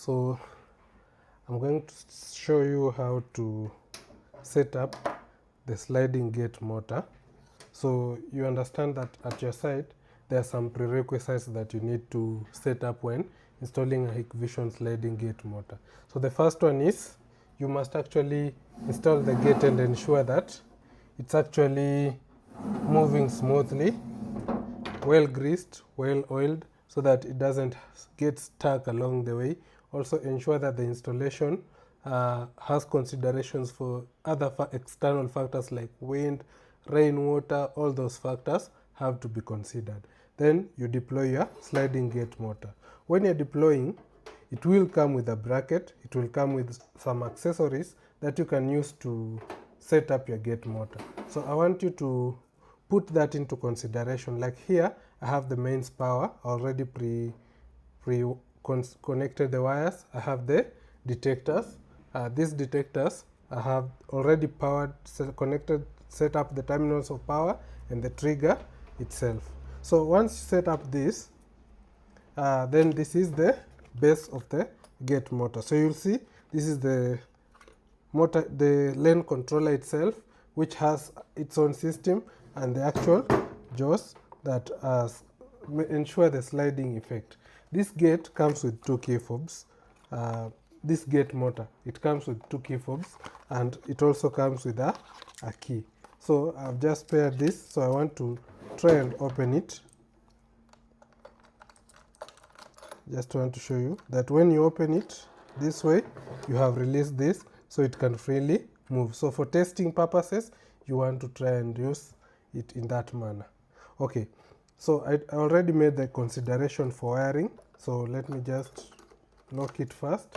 So I'm going to show you how to set up the sliding gate motor. So you understand that at your site there are some prerequisites that you need to set up when installing a HIKVISION sliding gate motor. So the first one is you must actually install the gate and ensure that it's actually moving smoothly, well greased, well oiled, so that it doesn't get stuck along the way. Also ensure that the installation has considerations for other external factors like wind, rainwater. All those factors have to be considered. Then you deploy your sliding gate motor. When you're deploying, it will come with a bracket, it will come with some accessories that you can use to set up your gate motor. So I want you to put that into consideration. Like here, I have the mains power already connected the wires. I have the detectors. These detectors I have already set up the terminals of power and the trigger itself. So once you set up this, then this is the base of the gate motor. So you'll see this is the motor, the lane controller itself, which has its own system, and the actual jaws that ensure the sliding effect. This gate comes with 2 key fobs. This gate motor, it comes with 2 key fobs, and it also comes with a key. So I've just paired this, so I want to try and open it. Just want to show you that when you open it this way, you have released this so it can freely move. So for testing purposes, you want to try and use it in that manner. Okay, so I already made the consideration for wiring, so let me just lock it first.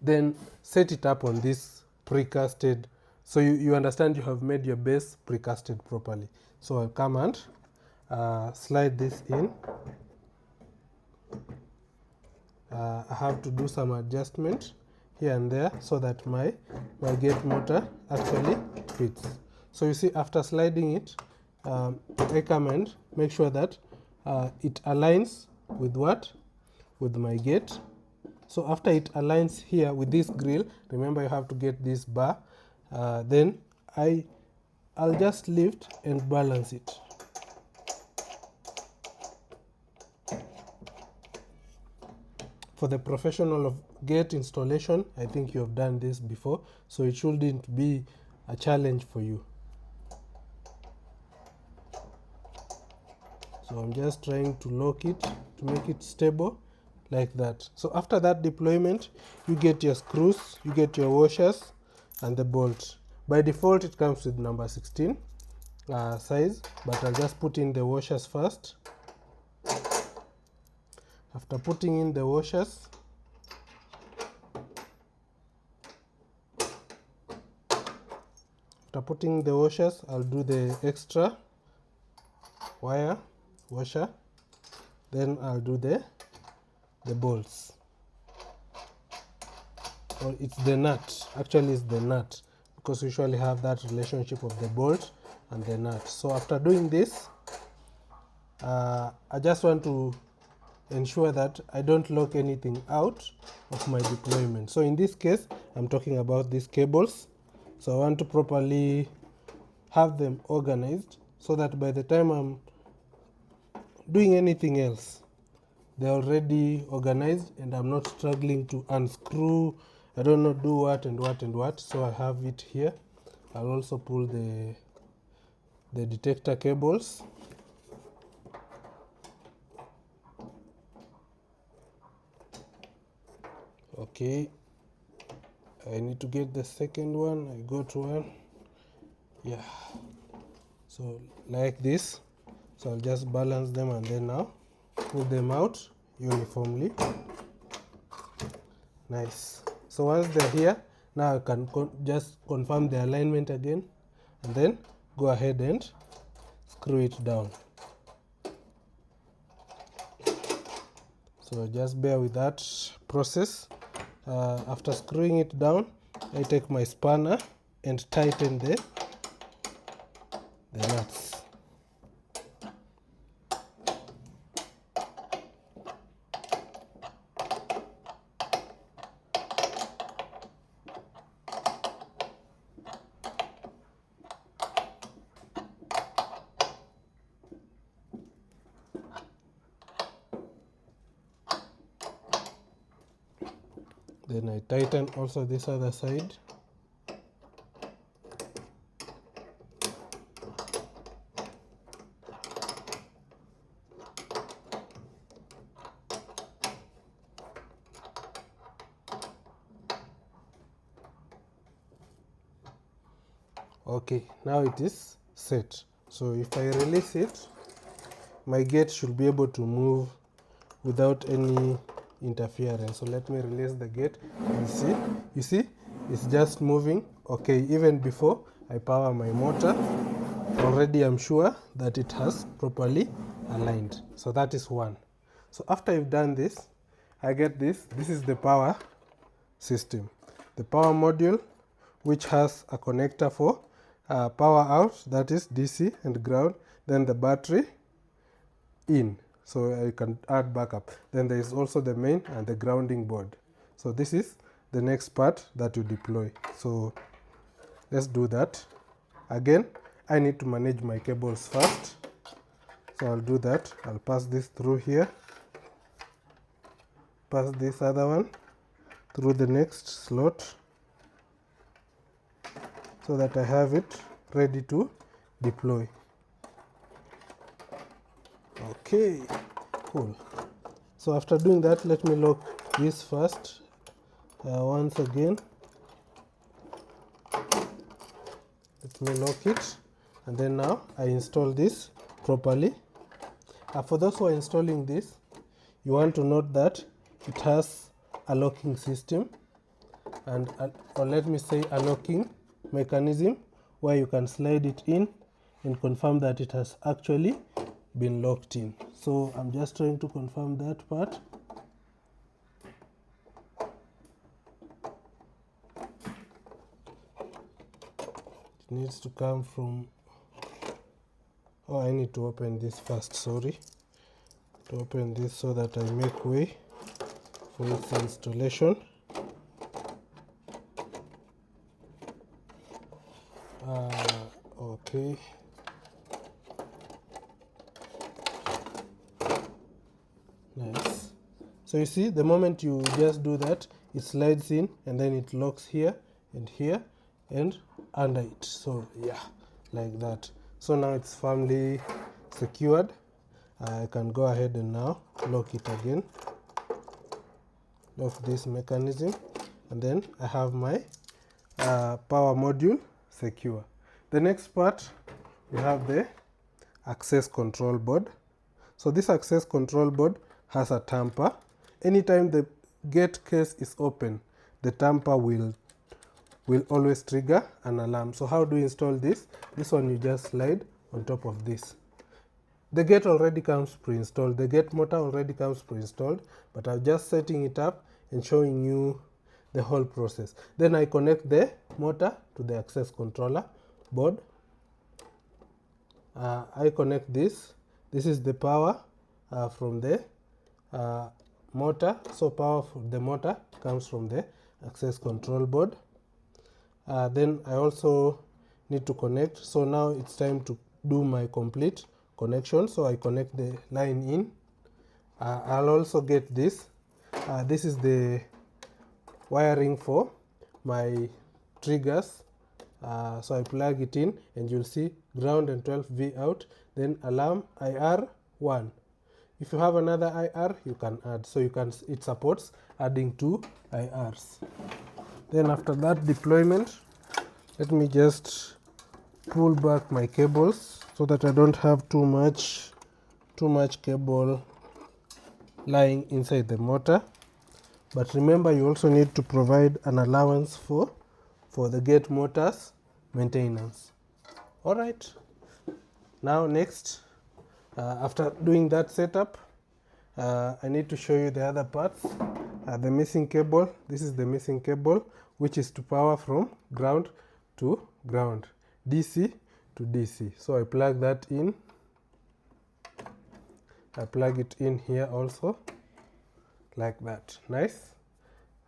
Then set it up on this precasted. So you understand you have made your base precasted properly. So I'll come and slide this in. I have to do some adjustment here and there so that my gate motor actually fits. So you see, after sliding it, I come and make sure that it aligns with what? With my gate. So after it aligns here with this grill, remember you have to get this bar, then I'll just lift and balance it. For the professional of gate installation, I think you have done this before, so it shouldn't be a challenge for you. So I'm just trying to lock it to make it stable like that. So after that deployment, you get your screws, you get your washers and the bolt. By default it comes with number 16 size, but I'll just put in the washers first. After putting in the washers, I'll do the extra washer, then I'll do the bolts. Or it's the nut, actually it's the nut, because we usually have that relationship of the bolt and the nut. So after doing this, I just want to ensure that I don't lock anything out of my deployment. So in this case, I'm talking about these cables. So I want to properly have them organized so that by the time I'm doing anything else, they're already organized and I'm not struggling to unscrew. I don't know do what and what and what. So I have it here. I'll also pull the detector cables. Okay, I need to get the second one. I got one. Yeah, so like this. So I'll just balance them and then now pull them out uniformly. Nice. So once they're here, now I can just confirm the alignment again and then go ahead and screw it down. So just bear with that process. After screwing it down, I take my spanner and tighten the nuts. Then I tighten also this other side. Okay, now it is set. So if I release it, my gate should be able to move without any interference. So let me release the gate. You see, it's just moving. Okay, even before I power my motor, already I'm sure that it has properly aligned. So that is one. So after you've done this, I get this. This is the power system. The power module, which has a connector for power out, that is DC and ground, then the battery in, so I can add backup. Then there is also the main and the grounding board. So this is the next part that you deploy. So let's do that. Again, I need to manage my cables first. So I'll do that. I'll pass this through here. Pass this other one through the next slot, so that I have it ready to deploy. Okay, cool. So after doing that, let me lock this first once again. Let me lock it, and then now I install this properly. For those who are installing this, you want to note that it has a locking system, and or let me say a locking mechanism where you can slide it in and confirm that it has actually been locked in. So I'm just trying to confirm that part. It needs to come from, oh, I need to open this first, sorry. To open this so that I make way for its installation. Okay. Nice. So you see, the moment you just do that, it slides in and then it locks here and under it. So yeah, like that. So now it's firmly secured. I can go ahead and now lock it again. Lock this mechanism, and then I have my power module secure. The next part, we have the access control board. So this access control board has a tamper. Anytime the gate case is open, the tamper will always trigger an alarm. So how do you install this? This one you just slide on top of this. The gate already comes pre-installed. The gate motor already comes pre-installed, but I'm just setting it up and showing you the whole process. Then I connect the motor to the access controller board. I connect this. This is the power from the motor. So power from the motor comes from the access control board. Then I also need to connect. So now it's time to do my complete connection. So I connect the line in. I'll also get this. This is the wiring for my triggers. So I plug it in and you'll see ground and 12V out, then alarm IR 1. If you have another IR, you can add. So it supports adding 2 IRs. Then after that deployment, let me just pull back my cables so that I don't have too much cable lying inside the motor. But remember, you also need to provide an allowance for the gate motor's maintenance. All right. Now next, after doing that setup, I need to show you the other parts. The missing cable. This is the missing cable, which is to power from ground to ground, DC to DC. So I plug that in. I plug it in here also, like that. Nice.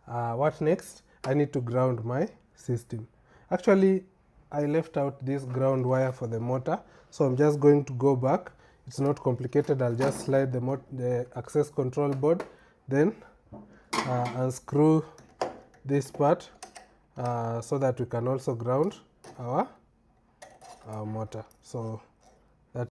What next? I need to ground my system. Actually, I left out this ground wire for the motor, so I'm just going to go back. It's not complicated. I'll just slide the access control board, then unscrew this part so that we can also ground our motor. So